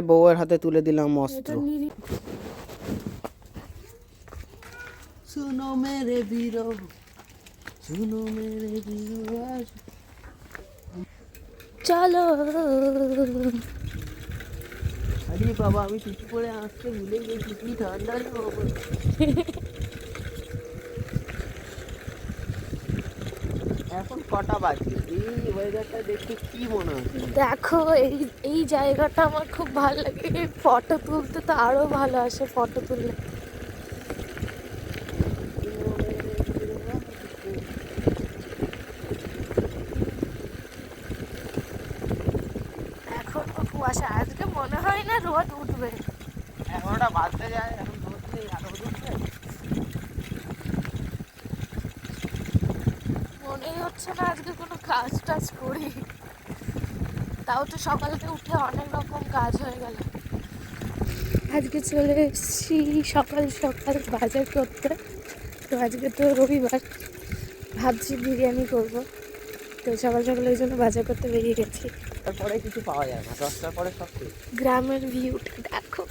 বউয়ের হাতে তুলে দিলাম অস্ত্র। শুনো মেরে বীরো, শুনো মেরে বীরো, চলো। আরে বাবা, আমি টুপি পরে আসতে ভুলে গেছি, কি ঠান্ডা রে বাবা। এখন কটা বাজে? এই ওয়েদারটা দেখতে কি মনে হচ্ছে? দেখো এই এই জায়গাটা আমার খুব ভালো লাগে। ফটো তুলতে তো আরো ভালো আসে ফটো তুললে। এখন তো কুয়াশা, আজকে মনে হয় না রোদ উঠবে। 11টা বাজতে যায়, এখন রোদ নেই, আলো উঠছে। মনেই হচ্ছে না আজকে কোনো কাজ টাজ করি। তাও তো সকালতে উঠে অনেক রকম কাজ হয়ে গেল। আজকে চলে এসেছি সকাল সকাল বাজার করতে। তো আজকে তো রবিবার, ভাবছি বিরিয়ানি করব। তো সকাল সকাল ওই জন্য বাজার করতে বেরিয়ে গেছি। তারপরে কিছু পাওয়া যায় না, 10টার পরে সব ঠিক। গ্রামের ভিউটা দেখো,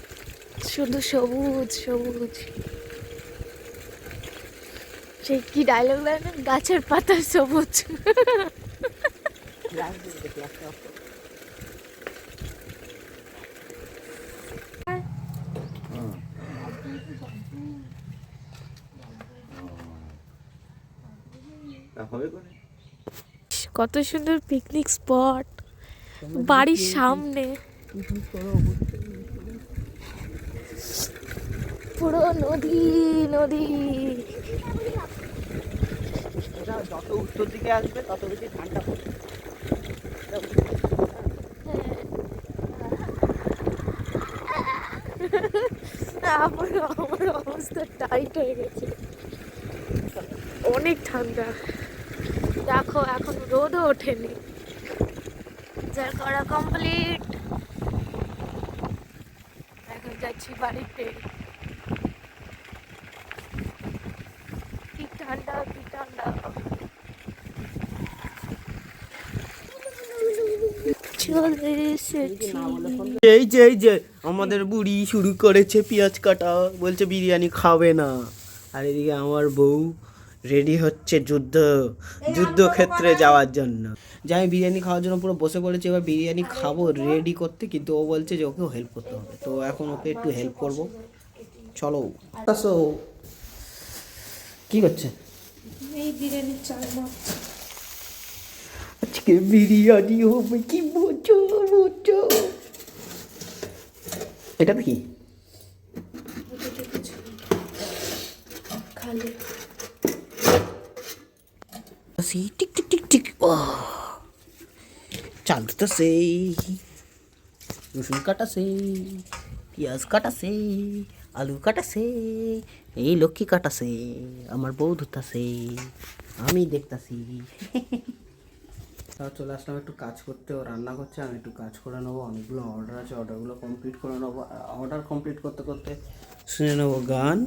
শুধু সবুজ সবুজ। সেই কি ডায়লগ দেয় না, গাছের পাতা সবুজ। কত সুন্দর পিকনিক স্পট বাড়ির সামনে, পুরো নদী নদী। এটা যত উত্তর দিকে আসবে তত বেশি ঠান্ডা পড়বে। আমার অবস্থা টাইট হয়ে গেছে, অনেক ঠান্ডা। দেখো এখন রোদও ওঠেনি, যার করা কমপ্লিট। এখন যাচ্ছি বাড়িতে। কি ঠান্ডা কি ঠান্ডা। চলে এসেছি। এই যে আমাদের বুড়ি শুরু করেছে পেঁয়াজ কাটা, বলছে বিরিয়ানি খাবে না। আর এদিকে আমার বউ রেডি হচ্ছে যুদ্ধক্ষেত্রে যাওয়ার জন্য। যে আমি বিরিয়ানি খাওয়ার জন্য পুরো বসে পড়েছি, এবার বিরিয়ানি খাবো রেডি করতে, কিন্তু ও বলছে যে ওকেও হেল্প করতে হবে। তো এখন ওকে একটু হেল্প করব, চলো। আসো। কি করছে? এই বিরিয়ানি চাল মারছি। আজকে বিরিয়ানি হবে, কি বোঝো বোঝো। এটা কি? খালি টিক টিক টিক টিক। ও চাল তো সেই, রসুন কাটা সেই, পেঁয়াজ কাটা সেই, আলু কাটা সেই, এই লক্ষ্মী কাটা সেই, আমার বউ ধুতাছে, আমি দেখতাছি। তাও চলে আসলাম একটু কাজ করতে। ও রান্না করছে, আমি একটু কাজ করে নেবো। অনেকগুলো অর্ডার আছে, অর্ডারগুলো কমপ্লিট করে নেবো। অর্ডার কমপ্লিট করতে করতে শুনে নেবো গান।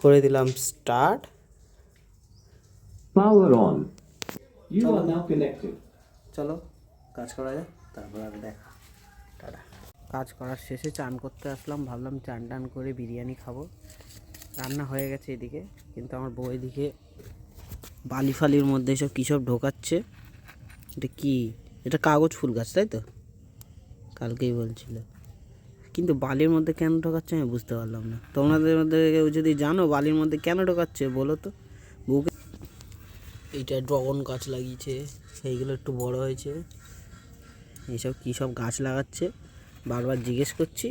করে দিলাম start. Power on. You are now connected. চলো কাজ করা যায়, তারপর আর দেখা। টাটা। কাজ করার শেষে চান করতে আসলাম, ভাবলাম চান টান করে বিরিয়ানি খাবো। রান্না হয়ে গেছে এদিকে, কিন্তু আমার বউ এদিকে বালি ফালির মধ্যে এসব কী সব ঢোকাচ্ছে। এটা কি? এটা কাগজ ফুল গাছ, তাই তো? কালকেই বলছিল। কিন্তু বালির মধ্যে কেন ঢোকাচ্ছে আমি বুঝতে পারলাম না। তোমাদের মধ্যে কেউ যদি জানো বালির মধ্যে কেন ঢোকাচ্ছে বলো তো। বউকে এইটা ড্রাগন গাছ লাগিয়েছে, সেইগুলো একটু বড় হয়েছে। এইসব কী সব গাছ লাগাচ্ছে, বারবার জিজ্ঞেস করছি,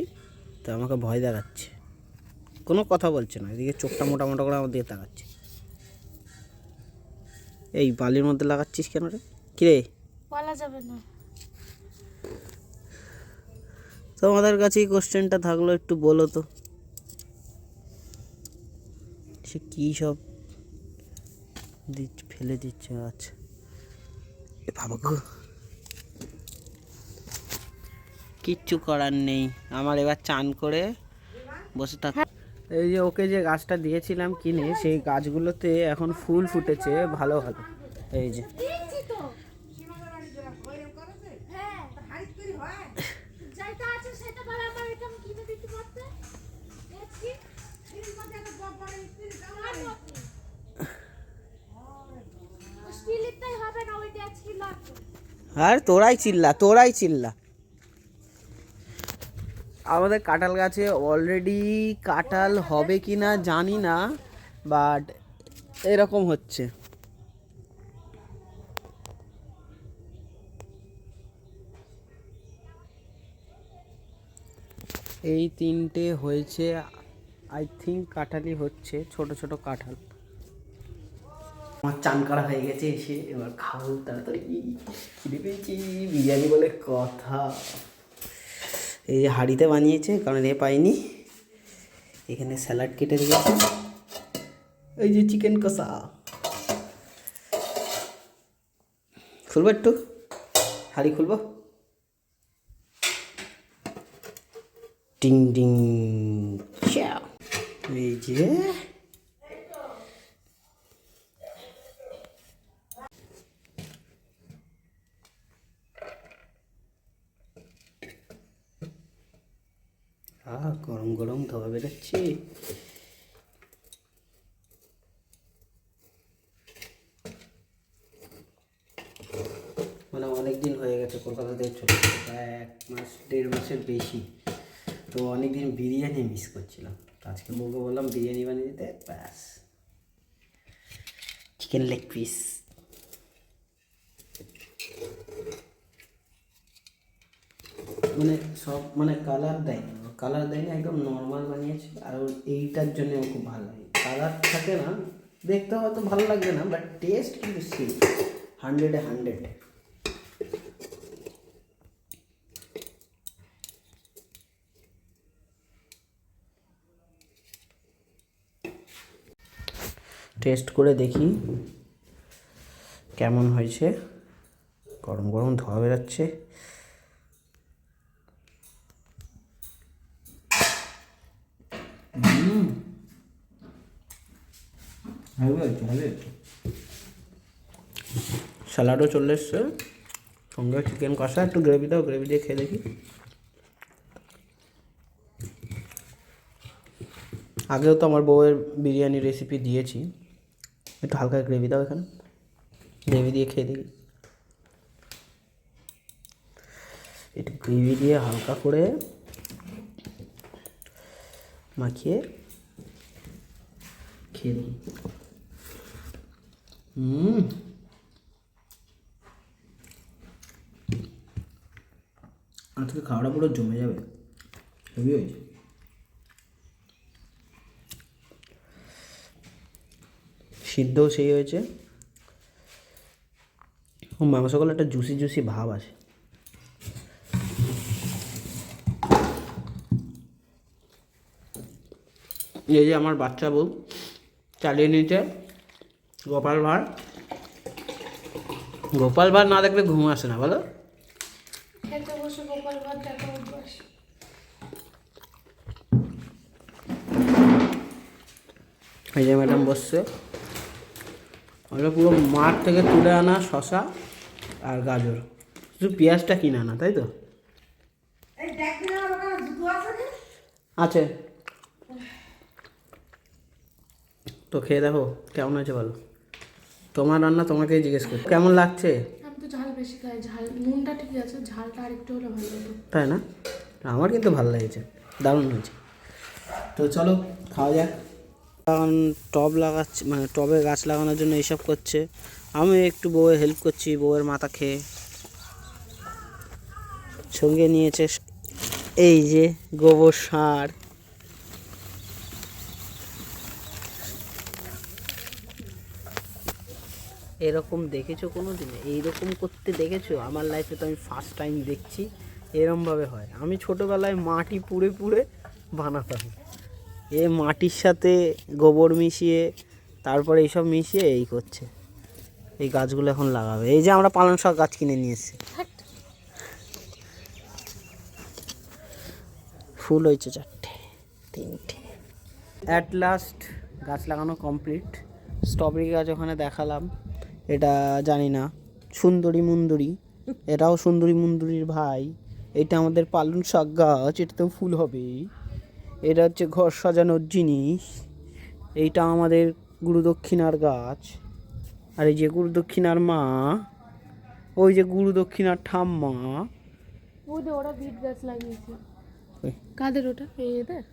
তো আমাকে ভয় দেখাচ্ছে, কোনো কথা বলছে না। এদিকে চোখটা মোটা মোটা করে আমার দিকে তাকাচ্ছে। এই বালির মধ্যে লাগাচ্ছিস কেন রে? কিরে, বলা যাবে না। তোমাদের কাছেই কোশ্চেনটা থাকলো, একটু বলো তো সে কী সব ফেলে দিচ্ছে। আচ্ছা এ বাবা গো, কিচ্ছু করার নেই আমার, এবার চান করে বসে থাক। এই যে ওকে যে গাছটা দিয়েছিলাম কিনে, সেই গাছগুলোতে এখন ফুল ফুটেছে ভালো ভালো। এই যে আর তোরাই চিল্লা। আমাদের কাঁঠাল গাছে অলরেডি কাঁঠাল হবে কি না জানি না, বাট এরকম হচ্ছে। এই 3টে হয়েছে, আই থিঙ্ক কাঁঠালই হচ্ছে, ছোট ছোট কাঁঠাল। আমার চান করা হয়ে গেছে, এসে এবার খাবো তাড়াতাড়ি, খিদে পেয়েছি, বিরিয়ানি বলে কথা। এই যে হাঁড়িতে বানিয়েছে, কারণ এ পাইনি। এখানে স্যালাড কেটে দিয়েছে, এই যে চিকেন কষা। খুলবো একটু, হাঁড়ি খুলবো। ডিং ডিং, এই যে গরম গরম ধোয়া বেরোচ্ছে। মানে অনেক দিন হয়ে গেছে কলকাতাতে চলে গেছে, প্রায় 1 মাস 1.5 মাসের বেশি। তো অনেক দিন বিরিয়ানি মিস করছিলাম, তো আজকে বউকে বললাম বিরিয়ানি বানিয়ে দিতে, ব্যাস চিকেন লেগ পিস। মানে সব মানে কালার দেয়নি, একদম নর্মাল বানিয়েছে। আর এইটার জন্য আমার খুব ভালো লাগে, কালার থাকে না, দেখতে হয়তো ভালো লাগবে না, বাট টেস্ট কিন্তু সেই 100-এ 100। টেস্ট করে দেখি কেমন হয়েছে। গরম গরম ধোয়া বেরোচ্ছে। স্যালাডও চলে এসছে, সঙ্গে চিকেন কষা। একটু গ্রেভি দাও, গ্রেভি দিয়ে খেয়ে দেখি। আগেও তো আমার বউয়ের বিরিয়ানি রেসিপি দিয়েছি, একটু হালকা গ্রেভি দাও এখানে, গ্রেভি দিয়ে খেয়ে দেখি। একটু গ্রেভি দিয়ে হালকা করে মাখিয়ে খেয়ে দিই। আজকে খাওয়াটা পুরো জমে যাবে, হেভি হয়েছে। সিদ্ধও সেই হয়েছে, ও মাংসগুলো একটা জুসি জুসি ভাব আছে। এই যে আমার বাচ্চা বউ চালিয়ে নিয়েছে গোপাল ভাঁড় না দেখলে ঘুম আসে না, বলো। খেতে বসে গোপাল ভাত দেখা অভ্যাস। এই যে ম্যাডাম বসছে, ওটা পুরো মাঠ থেকে তুলে আনা শশা আর গাজর, শুধু পেঁয়াজটা কিনে আনা, তাই তো? আছে তো, খেয়ে দেখো কেমন হয়েছে বলো। তোমার রান্না তোমাকেই জিজ্ঞেস করছি কেমন লাগছে। আমি তো ঝাল বেশি খাই, ঝাল নুনটা ঠিক আছে, ঝালটা আরেকটু হলে ভালো হতো। তাই না? আমার কিন্তু ভালো লেগেছে, দারুণ হয়েছে। তো চলো খাওয়া যাক। এখন টব লাগাচ্ছি, মানে টবে গাছ লাগানোর জন্য এইসব করছে, আমি একটু বউয়ের হেল্প করছি। বউয়ের মাথা খেয়ে সঙ্গে নিয়েছে এই যে গোবর সার। এরকম দেখেছো কোনো দিনে? এইরকম করতে দেখেছো? আমার লাইফে তো আমি ফার্স্ট টাইম দেখছি এরমভাবে হয়। আমি ছোটোবেলায় মাটি পুড়ে পুড়ে বানাতাম, এ মাটির সাথে গোবর মিশিয়ে তারপরে এইসব মিশিয়ে এই করছে। এই গাছগুলো এখন লাগাবে। এই যে আমরা পালং শাক গাছ কিনে নিয়ে এসেছি, ফুল হয়েছে 4টে 3টে। অ্যাট লাস্ট গাছ লাগানো কমপ্লিট। স্ট্রবেরি গাছ ওখানে দেখালাম, এটা জানি না সুন্দরী মুন্দরী, এটাও সুন্দরী মুন্দরীর ভাই। এটা আমাদের পালং শাক গাছ, এটাতেও ফুল হবে। এটা হচ্ছে ঘর সাজানোর জিনিস। এইটা আমাদের গুরুদক্ষিণার গাছ, আর এই যে গুরুদক্ষিণার মা, ওই যে গুরু দক্ষিণার ঠাম্মা। ওরা বিট গাছ লাগিয়েছে। ওই। কাদের ওটা? এদের?